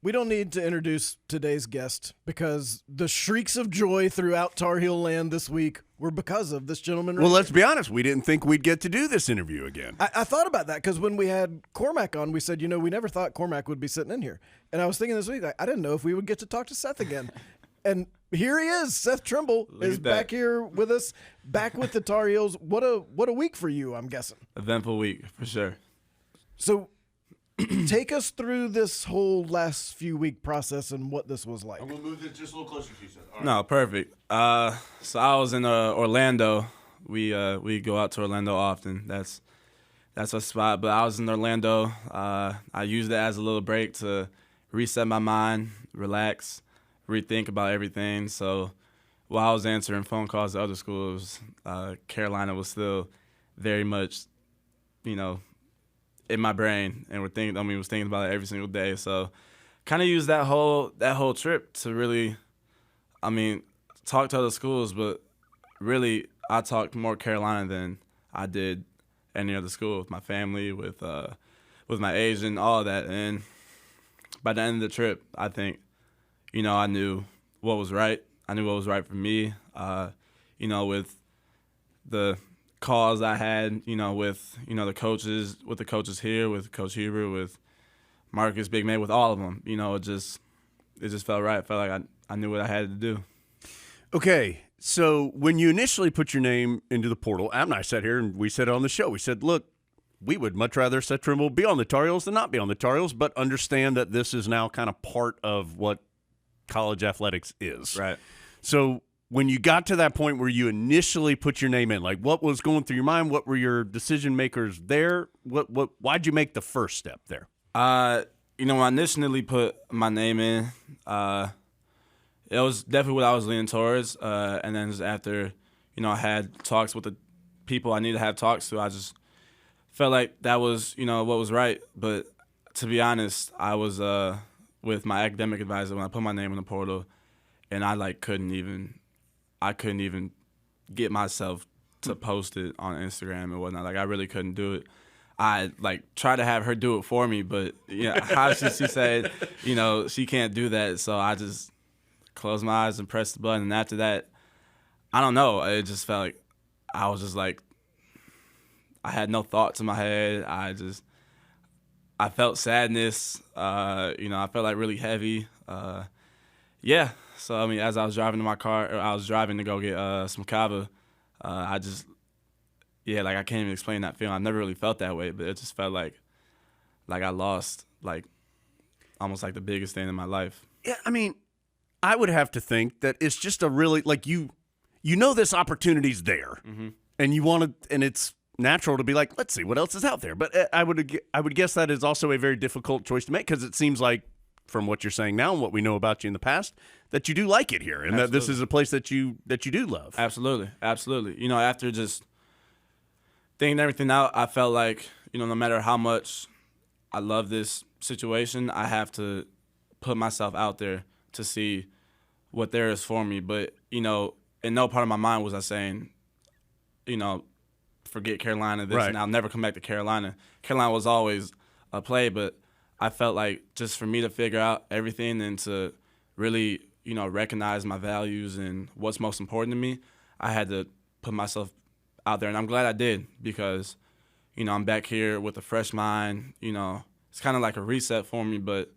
We don't need to introduce today's guest because the shrieks of joy throughout Tar Heel land this week were because of this gentleman. Well, let's be honest. We didn't think we'd get to do this interview again. I thought about that because when we had Cormac on, we said, we never thought Cormac would be sitting in here. And I was thinking this week, I didn't know if we would get to talk to Seth again. And here he is. Seth Trimble is back here with us, back with the Tar Heels. What a week for you, I'm guessing. Eventful week, for sure. So take us through this whole last few week process and what this was like. I'm going to move this just a little closer to you, Seth. All right. No, perfect. So I was in Orlando. We go out to Orlando often. That's a spot. But I was in Orlando. I used it as a little break to reset my mind, relax, rethink about everything. So while I was answering phone calls to other schools, Carolina was still very much, in my brain, and was thinking about it every single day. So kind of used that whole trip to really, talk to other schools, but really I talked more Carolina than I did any other school, with my family, with my agent, all of that. And by the end of the trip, I think, I knew what was right. I knew what was right for me. With the calls I had, with the coaches here, with Coach Huber, with Marcus, Big Man, with all of them, it just felt right. It felt like I knew what I had to do. Okay, so when you initially put your name into the portal, Ab and I sat here and we said it on the show. We said, look, we would much rather Seth Trimble be on the Tar Heels than not be on the Tar Heels, but understand that this is now kind of part of what college athletics is. Right. So when you got to that point where you initially put your name in, like what was going through your mind? What were your decision makers there? Why'd you make the first step there? When I initially put my name in, it was definitely what I was leaning towards. And then just after, I had talks with the people I needed to have talks to, I just felt like that was, what was right. But to be honest, I was with my academic advisor when I put my name in the portal, and I couldn't even get myself to post it on Instagram and whatnot. I really couldn't do it. I tried to have her do it for me, but how she said, she can't do that. So I just closed my eyes and pressed the button. And after that, I don't know. It just felt like I was just I had no thoughts in my head. I felt sadness. I felt really heavy. Yeah. So, as I was driving to my car, or I was driving to go get some kava, I can't even explain that feeling. I've never really felt that way, but it just felt like I lost, almost the biggest thing in my life. Yeah, I would have to think that it's just a really, this opportunity's there, Mm-hmm. and you want to, and it's natural to be let's see what else is out there. But I would guess that is also a very difficult choice to make, because it seems like, from what you're saying now and what we know about you in the past, that you do like it here, and Absolutely. that this is a place that you do love. Absolutely. After just thinking everything out, I felt like, no matter how much I love this situation, I have to put myself out there to see what there is for me. But, in no part of my mind was I saying, forget Carolina, this, right, and I'll never come back to Carolina. Carolina was always a play, but I felt like just for me to figure out everything and to really, recognize my values and what's most important to me, I had to put myself out there. And I'm glad I did, because, I'm back here with a fresh mind. It's kind of like a reset for me, but,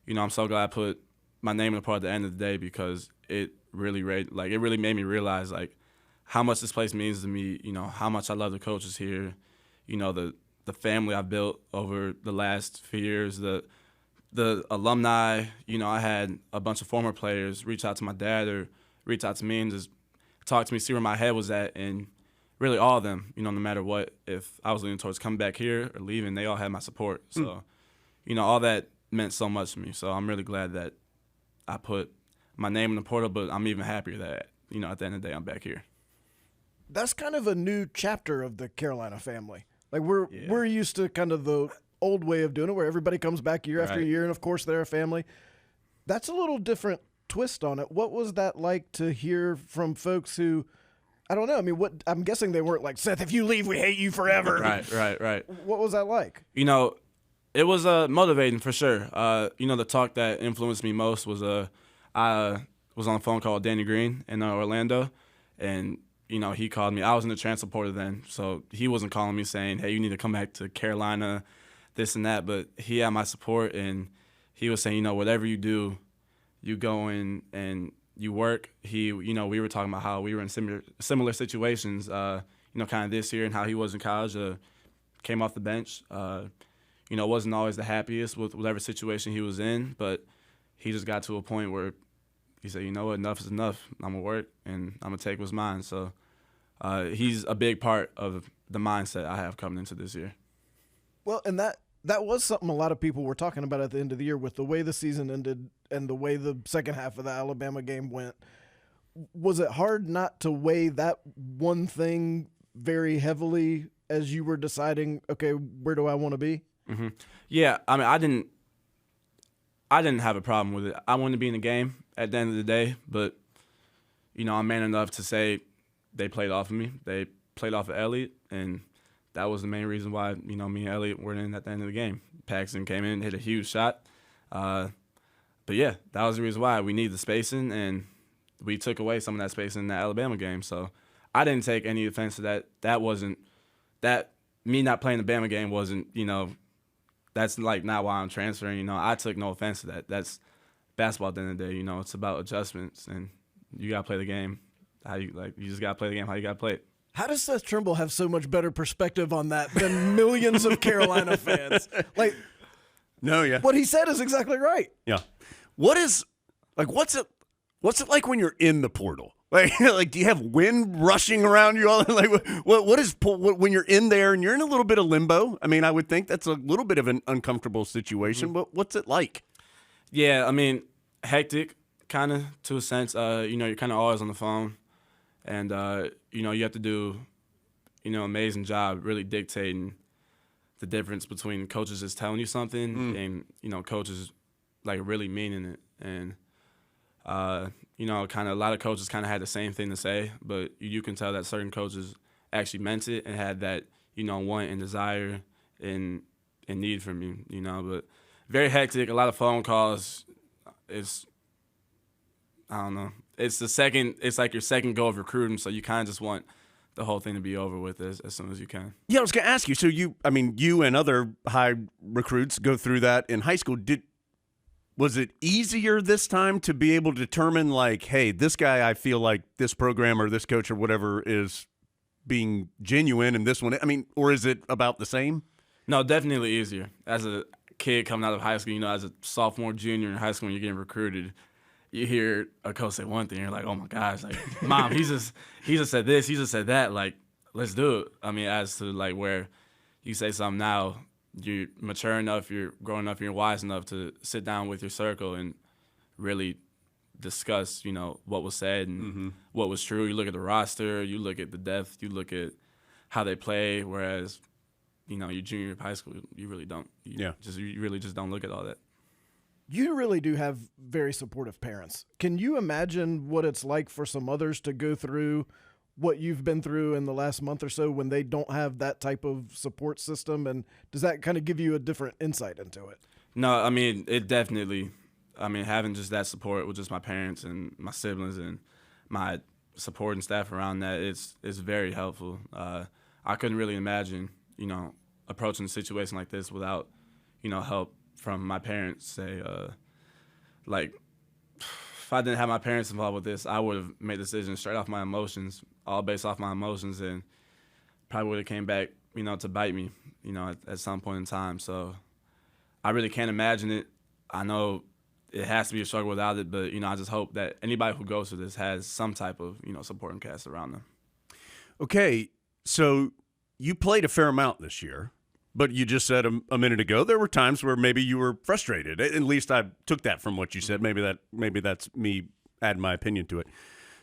I'm so glad I put my name in the part at the end of the day, because it really made me realize, how much this place means to me, how much I love the coaches here, the family I built over the last few years, the alumni. I had a bunch of former players reach out to my dad or reach out to me and just talk to me, see where my head was at, and really all of them, no matter what, if I was leaning towards coming back here or leaving, they all had my support. So, all that meant so much to me. So I'm really glad that I put my name in the portal, but I'm even happier that, at the end of the day, I'm back here. That's kind of a new chapter of the Carolina family. We're used to kind of the old way of doing it, where everybody comes back year after year, and of course they're a family. That's a little different twist on it. What was that like to hear from folks who, I don't know, I'm guessing they weren't like, Seth, if you leave, we hate you forever. Right. What was that like? It was motivating for sure. The talk that influenced me most was I was on a phone call with Danny Green in Orlando, and he called me. I was in the transfer portal then, so he wasn't calling me saying, "Hey, you need to come back to Carolina, this and that." But he had my support, and he was saying, whatever you do, you go in and you work. We were talking about how we were in similar situations, kind of this year, and how he was in college, came off the bench. Wasn't always the happiest with whatever situation he was in, but he just got to a point where he said, enough is enough. I'm going to work, and I'm going to take what's mine. So he's a big part of the mindset I have coming into this year. Well, and that was something a lot of people were talking about at the end of the year with the way the season ended and the way the second half of the Alabama game went. Was it hard not to weigh that one thing very heavily as you were deciding, okay, where do I want to be? Mm-hmm. Yeah, I mean, I didn't have a problem with it. I wanted to be in the game at the end of the day, but I'm man enough to say they played off of me. They played off of Elliott, and that was the main reason why me and Elliott were in at the end of the game. Paxton came in, hit a huge shot, but yeah, that was the reason why we need the spacing, and we took away some of that spacing in the Alabama game. So I didn't take any offense to that. That wasn't that me not playing the Bama game wasn't that's like not why I'm transferring. I took no offense to that. That's basketball at the end of the day. It's about adjustments, and you gotta play the game. You just gotta play the game how you gotta play it. How does Seth Trimble have so much better perspective on that than millions of Carolina fans? What he said is exactly right. Yeah. What's it like when you're in the portal? Like, do you have wind rushing around you all? Like, when you're in there and you're in a little bit of limbo? I mean, I would think that's a little bit of an uncomfortable situation, but what's it like? Yeah, I mean, hectic, kind of, to a sense. You're kind of always on the phone, and, you have to do, amazing job really dictating the difference between coaches just telling you something and, coaches, really meaning it. And, kind of a lot of coaches kind of had the same thing to say, but you can tell that certain coaches actually meant it and had that, want and desire and need from you, but very hectic, a lot of phone calls. I don't know. It's like your second go of recruiting, so you kind of just want the whole thing to be over with as soon as you can. Yeah, I was going to ask you, so you and other high recruits go through that in high school. Was it easier this time to be able to determine, hey, this guy, I feel like this program or this coach or whatever is being genuine, and this one, or is it about the same? No, definitely easier. As a kid coming out of high school, as a sophomore, junior in high school, when you're getting recruited, you hear a coach say one thing, you're like, oh my gosh, Mom, he just said this, he just said that, let's do it. As to where you say something now, you're mature enough, you're grown enough, you're wise enough to sit down with your circle and really discuss, what was said and what was true. You look at the roster, you look at the depth, you look at how they play, whereas, your junior high school, you really don't. You really just don't look at all that. You really do have very supportive parents. Can you imagine what it's like for some others to go through what you've been through in the last month or so when they don't have that type of support system? And does that kind of give you a different insight into it? No, it definitely, having just that support with just my parents and my siblings and my support and staff around that, it's very helpful. I couldn't really imagine, approaching a situation like this without, help from my parents. Say, if I didn't have my parents involved with this, I would have made decisions straight off my emotions, all based off my emotions, and probably would have came back, to bite me, at some point in time. So I really can't imagine it. I know it has to be a struggle without it, but, I just hope that anybody who goes through this has some type of, supporting cast around them. Okay, so you played a fair amount this year, but you just said a minute ago there were times where maybe you were frustrated. At least I took that from what you said. Maybe that's me adding my opinion to it.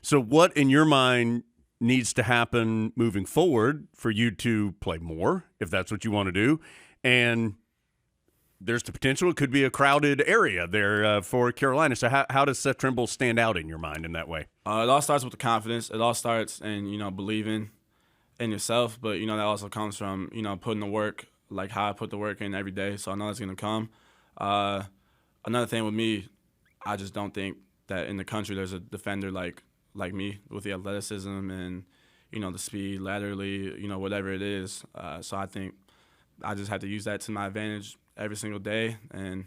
So what, in your mind, needs to happen moving forward for you to play more, if that's what you want to do? And there's the potential it could be a crowded area there for Carolina. So how does Seth Trimble stand out in your mind in that way? It all starts with the confidence. It all starts in, believing in yourself. But, that also comes from, putting the work like how I put the work in every day, so I know it's gonna come. Another thing with me, I just don't think that in the country there's a defender like me with the athleticism and, you know, the speed laterally, you know, whatever it is. So I think I just have to use that to my advantage every single day and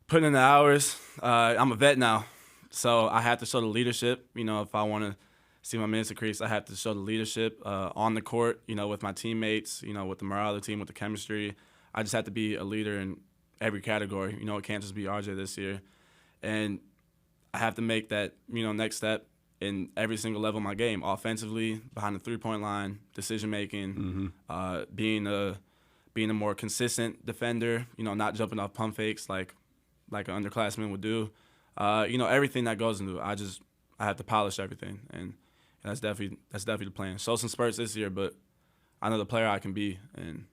put in the hours. I'm a vet now, so I have to show the leadership. You know, if I want to see my minutes increase, I have to show the leadership on the court, you know, with my teammates, you know, with the morale of the team, with the chemistry. I just have to be a leader in every category. You know, it can't just be RJ this year. And I have to make that, you know, next step in every single level of my game, offensively, behind the three-point line, decision-making, being a more consistent defender, you know, not jumping off pump fakes like an underclassman would do. You know, everything that goes into it. I have to polish everything, and that's definitely the plan. Show some spurts this year, but I know the player I can be, and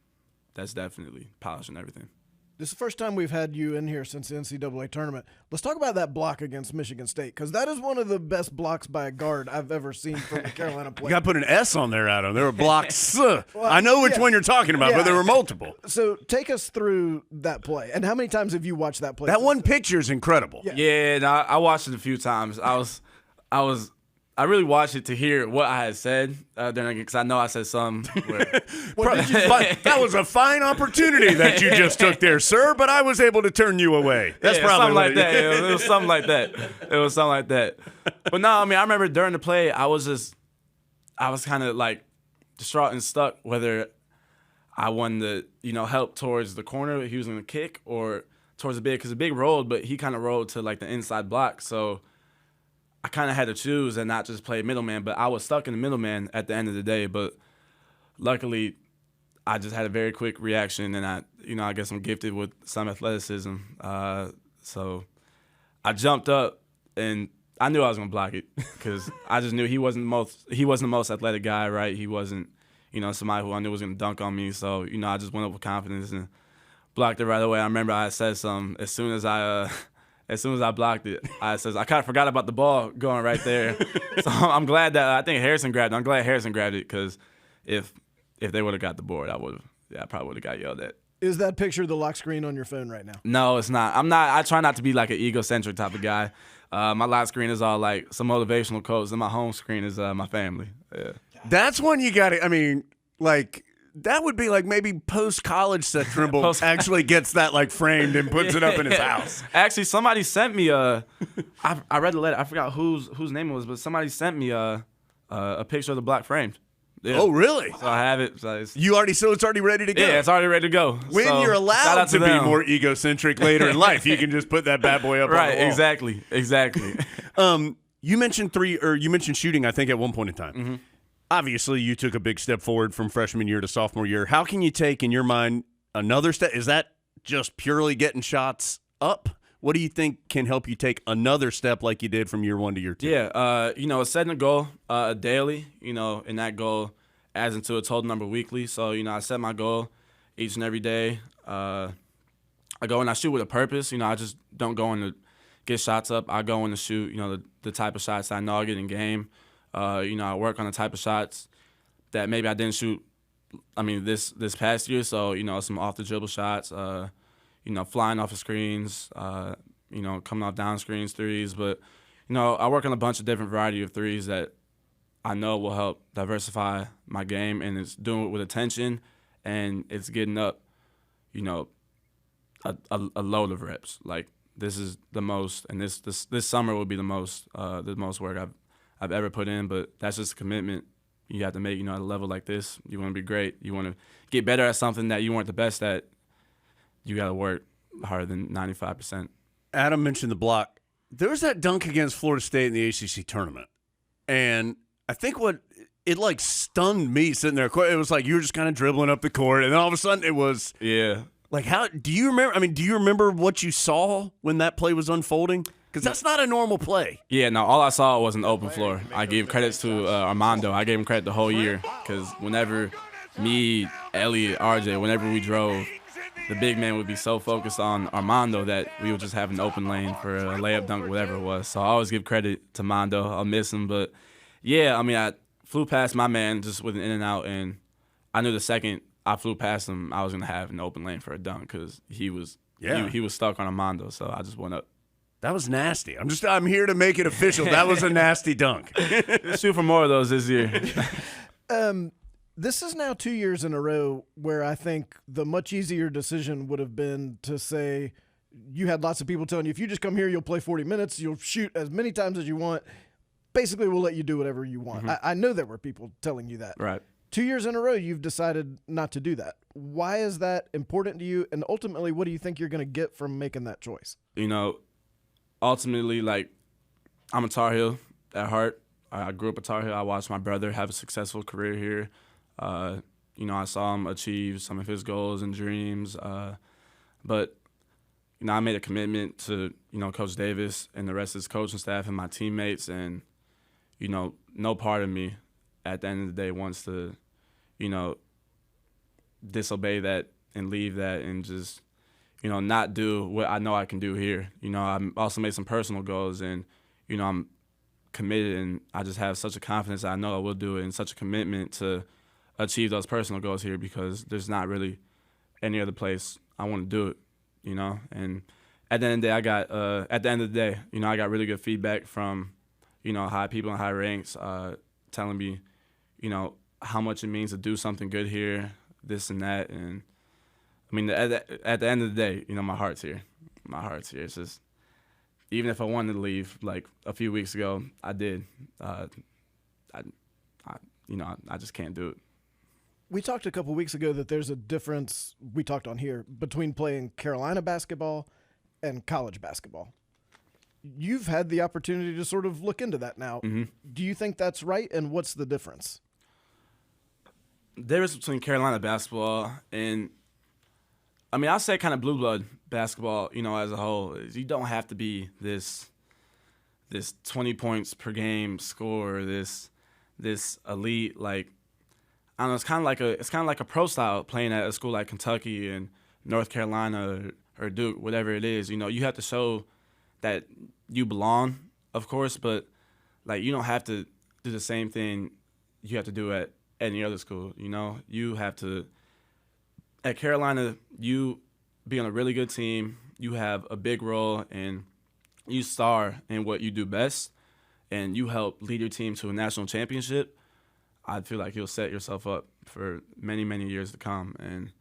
that's definitely polishing everything. This is the first time we've had you in here since the NCAA tournament. Let's talk about that block against Michigan State, because that is one of the best blocks by a guard I've ever seen from the Carolina play. You got to put an S on there, Adam. There were blocks. I know which one you're talking about, but there were multiple. So take us through that play. And how many times have you watched that play? That one picture is incredible. Yeah, no, I watched it a few times. I really watched it to hear what I had said because I know I said something. That was a fine opportunity that you just took there, sir, but I was able to turn you away. That's probably something like that. It was something like that. It was something like that. But no, I mean, I remember during the play, I was kind of like distraught and stuck whether I wanted to, you know, help towards the corner he was going to kick or towards the big, because the big rolled, but he kind of rolled to like the inside block. So I kind of had to choose and not just play middleman, but I was stuck in the middleman at the end of the day. But luckily, I just had a very quick reaction, and I guess I'm gifted with some athleticism. So I jumped up, and I knew I was gonna block it because I just knew he wasn't the most athletic guy, right? He wasn't, you know, somebody who I knew was gonna dunk on me. So, you know, I just went up with confidence and blocked it right away. I remember I said something as soon as I blocked it. I kind of forgot about the ball going right there. So I'm glad that I think Harrison grabbed it. I'm glad Harrison grabbed it because if they would have got the board, I probably would have got yelled at. Is that picture the lock screen on your phone right now? No, it's not. I try not to be like an egocentric type of guy. My lock screen is all like some motivational quotes, and my home screen is my family. Yeah. That's when you got it. I mean, like, that would be like maybe post-college Seth Trimble actually gets that like framed and puts it up in his house. Actually, somebody sent me I read the letter. I forgot whose name it was, but somebody sent me a picture of the block framed. Yeah. Oh, really? So I have it. So it's already ready to go? Yeah, it's already ready to go. When you're allowed to be more egocentric later in life, you can just put that bad boy up on the wall. Right, exactly. You mentioned shooting, I think, at one point in time. Mm-hmm. Obviously, you took a big step forward from freshman year to sophomore year. How can you take, in your mind, another step? Is that just purely getting shots up? What do you think can help you take another step like you did from year one to year two? Yeah, setting a goal daily, and that goal adds into a total number weekly. So, I set my goal each and every day. I go and I shoot with a purpose. I just don't go in to get shots up. I go in to shoot, the type of shots that I know I get in game. I work on the type of shots that maybe I didn't shoot, this past year. So, some off-the-dribble shots, flying off of screens, coming off down screens, threes. But, I work on a bunch of different variety of threes that I know will help diversify my game, and it's doing it with attention, and it's getting up, a load of reps. Like, this is the most, and this summer will be the most work I've ever put in, but that's just a commitment you have to make, at a level like this. You want to be great. You want to get better at something that you weren't the best at. You got to work harder than 95%. Adam mentioned the block. There was that dunk against Florida State in the ACC tournament, and I think it stunned me sitting there. It was like you were just kind of dribbling up the court, and then all of a sudden it was like, how do you remember? Do you remember what you saw when that play was unfolding? Because that's not a normal play. Yeah, no, all I saw was an open floor. I gave credits to Armando. I gave him credit the whole year because whenever me, Elliot, RJ, whenever we drove, the big man would be so focused on Armando that we would just have an open lane for a layup, dunk, whatever it was. So I always give credit to Mondo. I'll miss him. But, yeah, I flew past my man just with an in and out, and I knew the second I flew past him, I was gonna have an open lane for a dunk because he was stuck on a mondo. So I just went up. That was nasty. I'm here to make it official. That was a nasty dunk. Shoot for more of those this year. This is now 2 years in a row where I think the much easier decision would have been to say, you had lots of people telling you, if you just come here, you'll play 40 minutes, you'll shoot as many times as you want. Basically, we'll let you do whatever you want. Mm-hmm. I know there were people telling you that. Right. 2 years in a row, you've decided not to do that. Why is that important to you? And ultimately, what do you think you're going to get from making that choice? Ultimately, like, I'm a Tar Heel at heart. I grew up a Tar Heel. I watched my brother have a successful career here. I saw him achieve some of his goals and dreams. But I made a commitment to, Coach Davis and the rest of his coaching staff and my teammates. And, no part of me at the end of the day wants to, disobey that and leave that and just, not do what I know I can do here. I also made some personal goals and, I'm committed and I just have such a confidence that I know I will do it and such a commitment to achieve those personal goals here because there's not really any other place I want to do it, And at the end of the day, I got really good feedback from, high people in high ranks telling me, how much it means to do something good here, this and that. And I mean, at the end of the day, my heart's here. My heart's here. It's just, even if I wanted to leave, like a few weeks ago, I did. I just can't do it. We talked a couple weeks ago that there's a difference, we talked on here, between playing Carolina basketball and college basketball. You've had the opportunity to sort of look into that now. Mm-hmm. Do you think that's right, and what's the difference? The difference between Carolina basketball and, I'll say kind of blue blood basketball, as a whole. You don't have to be this 20 points per game scorer, this elite, like, I don't know, it's kind of like a pro style playing at a school like Kentucky and North Carolina or Duke, whatever it is. You have to show that you belong, of course, but like you don't have to do the same thing you have to do at any other school. You have to at Carolina, you be on a really good team, you have a big role, and you star in what you do best, and you help lead your team to a national championship. I feel like you'll set yourself up for many, many years to come. And,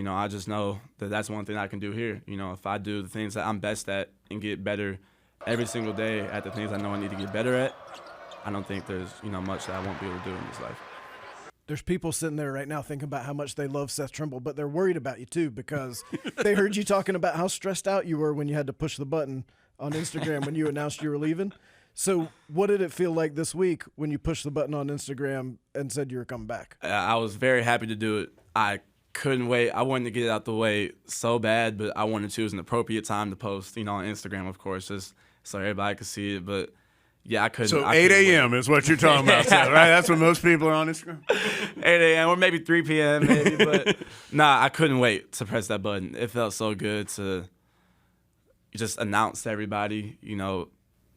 I just know that that's one thing I can do here. If I do the things that I'm best at and get better every single day at the things I know I need to get better at, I don't think there's, much that I won't be able to do in this life. There's people sitting there right now thinking about how much they love Seth Trimble, but they're worried about you too because they heard you talking about how stressed out you were when you had to push the button on Instagram when you announced you were leaving. So what did it feel like this week when you pushed the button on Instagram and said you were coming back? I was very happy to do it. I couldn't wait. I wanted to get it out the way so bad, but I wanted to choose an appropriate time to post, on Instagram, of course, just so everybody could see it. But yeah, I couldn't. So 8 a.m. is what you're talking about, Seth, right? That's when most people are on Instagram? 8 a.m. or maybe 3 p.m. maybe. But I couldn't wait to press that button. It felt so good to just announce to everybody,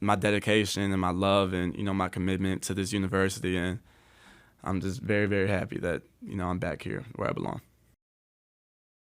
my dedication and my love and, my commitment to this university. And I'm just very, very happy that, I'm back here where I belong.